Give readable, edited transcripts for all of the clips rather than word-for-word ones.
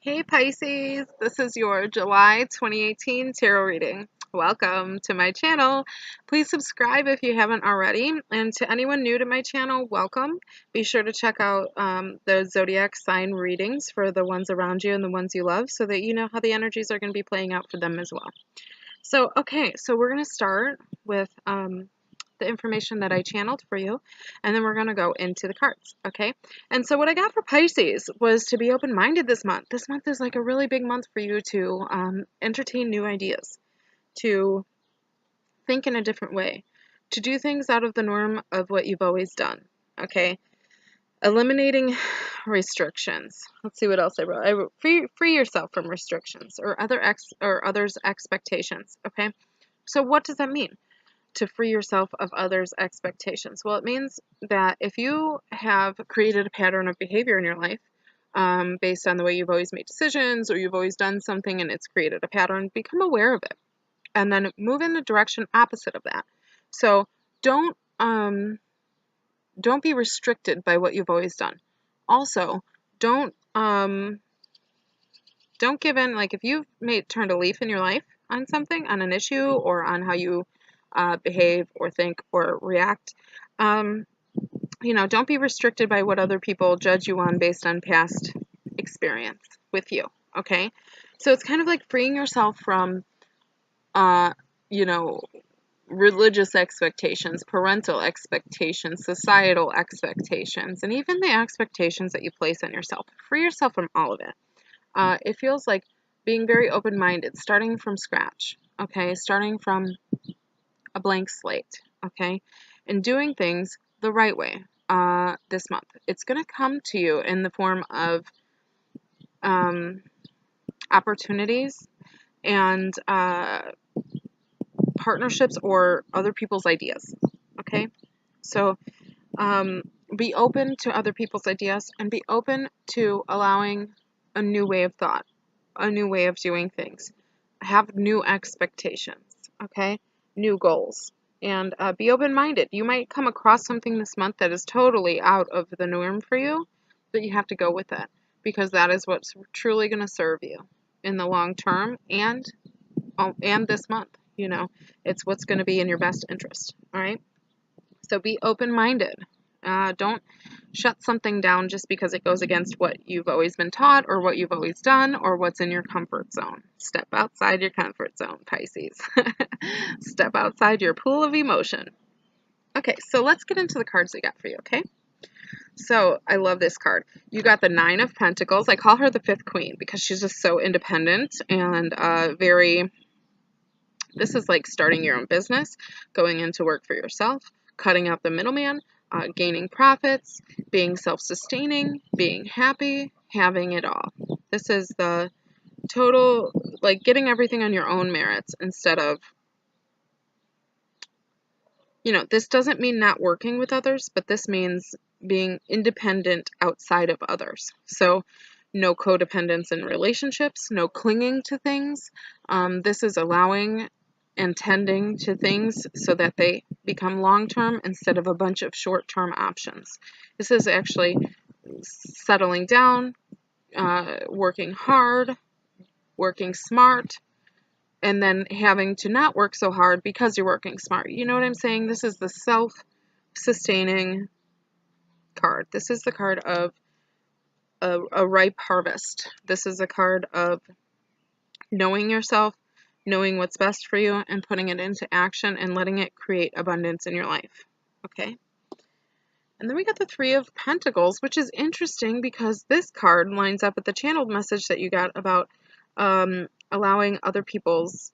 Hey Pisces, this is your July 2018 tarot reading. Welcome to my channel. Please subscribe if you haven't already. And to anyone new to my channel, welcome. Be sure to check out the zodiac sign readings for the ones around you and the ones you love so that you know how the energies are going to be playing out for them as well. So we're going to start with the information that I channeled for you, and then we're going to go into the cards, okay? And so what I got for Pisces was to be open-minded this month. This month is like a really big month for you to entertain new ideas, to think in a different way, to do things out of the norm of what you've always done, okay? Eliminating restrictions. Let's see what else I wrote. I wrote free yourself from restrictions or others' expectations, okay? So what does that mean? To free yourself of others' expectations? Well, it means that if you have created a pattern of behavior in your life based on the way you've always made decisions or you've always done something and it's created a pattern, become aware of it and then move in the direction opposite of that. So don't be restricted by what you've always done. Also, don't give in. Like if you've turned a leaf in your life on something, on an issue, or on how you behave or think or react, don't be restricted by what other people judge you on based on past experience with you, okay? So it's kind of like freeing yourself from, religious expectations, parental expectations, societal expectations, and even the expectations that you place on yourself. Free yourself from all of it. It feels like being very open-minded, starting from scratch, okay? Starting from a blank slate, okay? And doing things the right way this month. It's going to come to you in the form of opportunities and partnerships or other people's ideas, okay? So be open to other people's ideas and be open to allowing a new way of thought, a new way of doing things. Have new expectations, okay? New goals. And be open-minded. You might come across something this month that is totally out of the norm for you, but you have to go with it because that is what's truly going to serve you in the long term and this month. It's what's going to be in your best interest, all right? So be open-minded. Don't shut something down just because it goes against what you've always been taught or what you've always done or what's in your comfort zone. Step outside your comfort zone, Pisces. Step outside your pool of emotion. Okay, so let's get into the cards I got for you, okay? So I love this card. You got the Nine of Pentacles. I call her the Fifth Queen because she's just so independent and this is like starting your own business, going into work for yourself, cutting out the middleman, gaining profits, being self-sustaining, being happy, having it all. This is the total, like getting everything on your own merits instead of, this doesn't mean not working with others, but this means being independent outside of others. So no codependence in relationships, no clinging to things. This is allowing and tending to things so that they become long-term instead of a bunch of short-term options. This is actually settling down, working hard, working smart, and then having to not work so hard because you're working smart. You know what I'm saying? This is the self-sustaining card. This is the card of a ripe harvest. This is a card of knowing yourself, knowing what's best for you, and putting it into action and letting it create abundance in your life. Okay? And then we got the Three of Pentacles, which is interesting because this card lines up with the channeled message that you got about allowing other people's,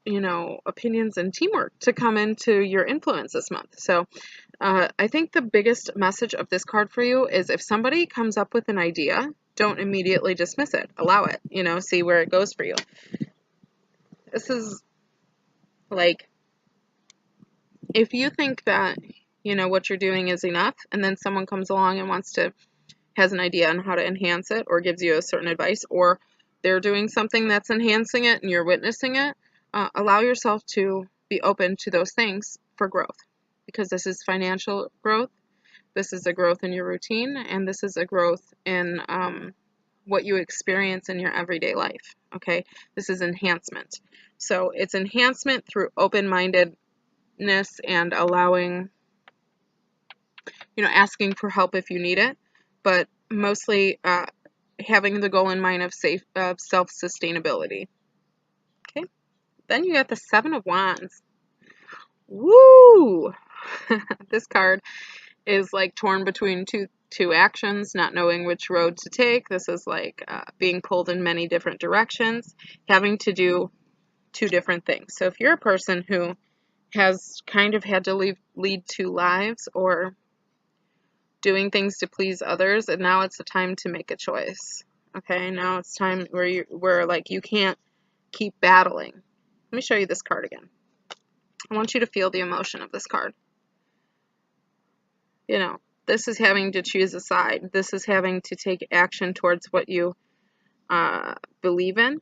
opinions and teamwork to come into your influence this month. So I think the biggest message of this card for you is if somebody comes up with an idea, don't immediately dismiss it. Allow it, see where it goes for you. This is like, if you think that, what you're doing is enough, and then someone comes along and has an idea on how to enhance it or gives you a certain advice, or they're doing something that's enhancing it and you're witnessing it, allow yourself to be open to those things for growth, because this is financial growth, this is a growth in your routine, and this is a growth in what you experience in your everyday life. Okay, this is enhancement. So it's enhancement through open-mindedness and allowing, asking for help if you need it, but mostly having the goal in mind of self-sustainability. Okay, then you got the Seven of Wands. Woo! This card is like torn between two actions, not knowing which road to take. This is like being pulled in many different directions, having to do two different things. So if you're a person who has kind of had to lead two lives or doing things to please others, and now it's the time to make a choice. Okay, now it's time where like you can't keep battling. Let me show you this card again. I want you to feel the emotion of this card. This is having to choose a side. This is having to take action towards what you believe in,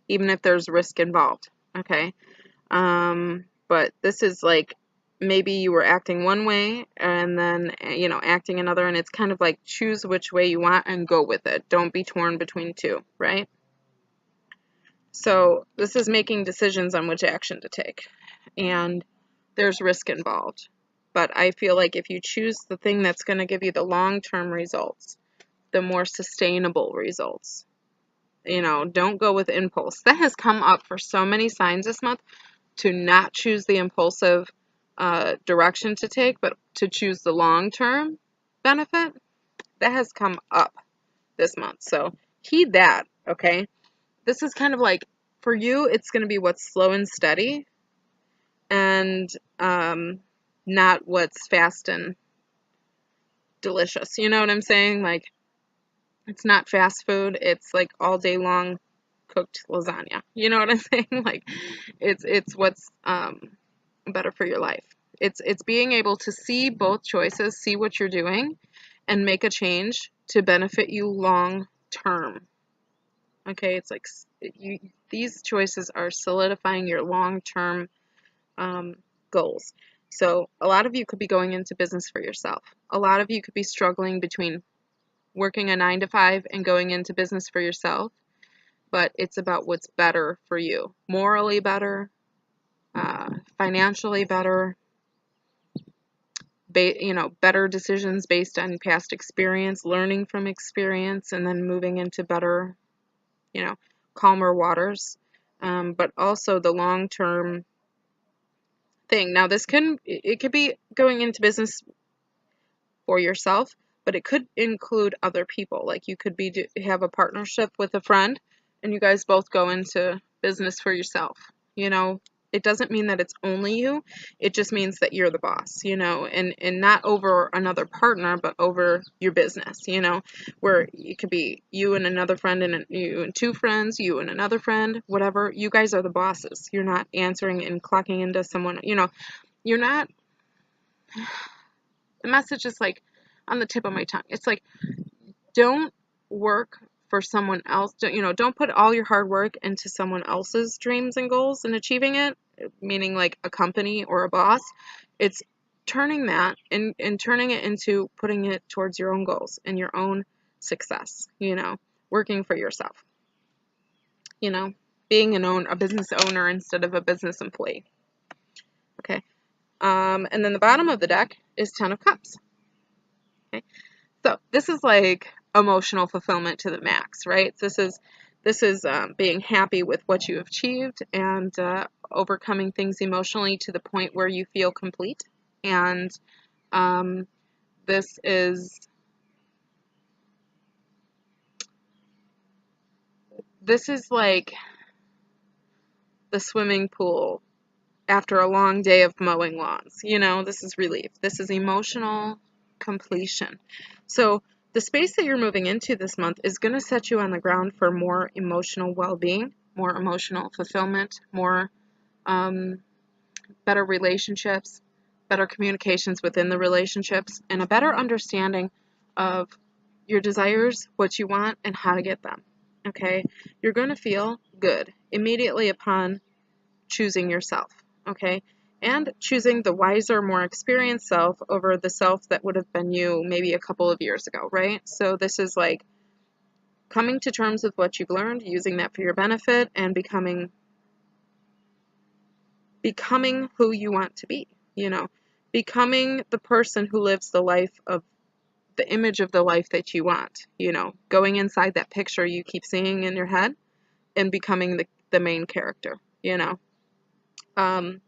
even if there's risk involved. Okay, but this is like maybe you were acting one way and then acting another, and it's kind of like choose which way you want and go with it. Don't be torn between two, right? So this is making decisions on which action to take, and there's risk involved. But I feel like if you choose the thing that's going to give you the long-term results, the more sustainable results, don't go with impulse. That has come up for so many signs this month, to not choose the impulsive direction to take, but to choose the long-term benefit. That has come up this month. So heed that, okay? This is kind of like, for you, it's going to be what's slow and steady, and not what's fast and delicious. You know what I'm saying? Like, it's not fast food. It's like all day long cooked lasagna. You know what I'm saying? Like, it's what's better for your life. It's being able to see both choices, see what you're doing, and make a change to benefit you long term. Okay, it's like these choices are solidifying your long term goals. So a lot of you could be going into business for yourself. A lot of you could be struggling between working a 9 to 5 and going into business for yourself, but it's about what's better for you. Morally better, financially better, better decisions based on past experience, learning from experience, and then moving into better, calmer waters. But also the long-term thing. Now, it could be going into business for yourself, but it could include other people. Like you could have a partnership with a friend, and you guys both go into business for yourself. It doesn't mean that it's only you. It just means that you're the boss, and not over another partner, but over your business, where it could be you and another friend, and you and two friends, you and another friend, whatever. You guys are the bosses. You're not answering and clocking into someone, you're not. The message is like on the tip of my tongue. It's like, don't work for someone else. Don't put all your hard work into someone else's dreams and goals and achieving it, meaning like a company or a boss. It's turning that and turning it into putting it towards your own goals and your own success, working for yourself, being a business owner instead of a business employee. Okay. And then the bottom of the deck is 10 of Cups. Okay. So this is like emotional fulfillment to the max, right? This is being happy with what you have achieved and overcoming things emotionally to the point where you feel complete. And this is like the swimming pool after a long day of mowing lawns. This is relief. This is emotional completion. So the space that you're moving into this month is going to set you on the ground for more emotional well-being, more emotional fulfillment, more better relationships, better communications within the relationships, and a better understanding of your desires, what you want, and how to get them. Okay? You're going to feel good immediately upon choosing yourself. Okay? And choosing the wiser, more experienced self over the self that would have been you maybe a couple of years ago, right? So this is like coming to terms with what you've learned, using that for your benefit, and becoming who you want to be, becoming the person who lives the image of the life that you want, going inside that picture you keep seeing in your head and becoming the main character, Um,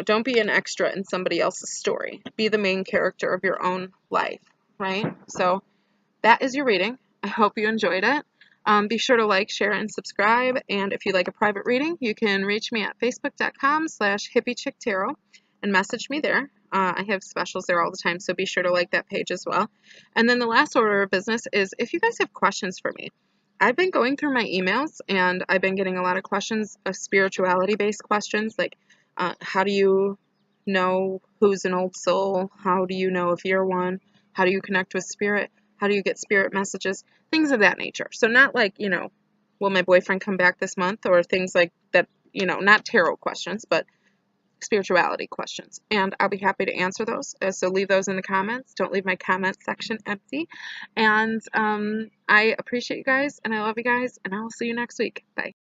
don't be an extra in somebody else's story. Be the main character of your own life, right? So that is your reading. I hope you enjoyed it. Be sure to like, share, and subscribe. And if you'd like a private reading, you can reach me at facebook.com/hippiechicktarot and message me there. I have specials there all the time, so be sure to like that page as well. And then the last order of business is if you guys have questions for me. I've been going through my emails, and I've been getting a lot of questions, spirituality-based questions, like how do you know who's an old soul? How do you know if you're one? How do you connect with spirit? How do you get spirit messages? Things of that nature. So not like, will my boyfriend come back this month, or things like that, not tarot questions, but spirituality questions. And I'll be happy to answer those. So leave those in the comments. Don't leave my comment section empty. And I appreciate you guys, and I love you guys, and I will see you next week. Bye.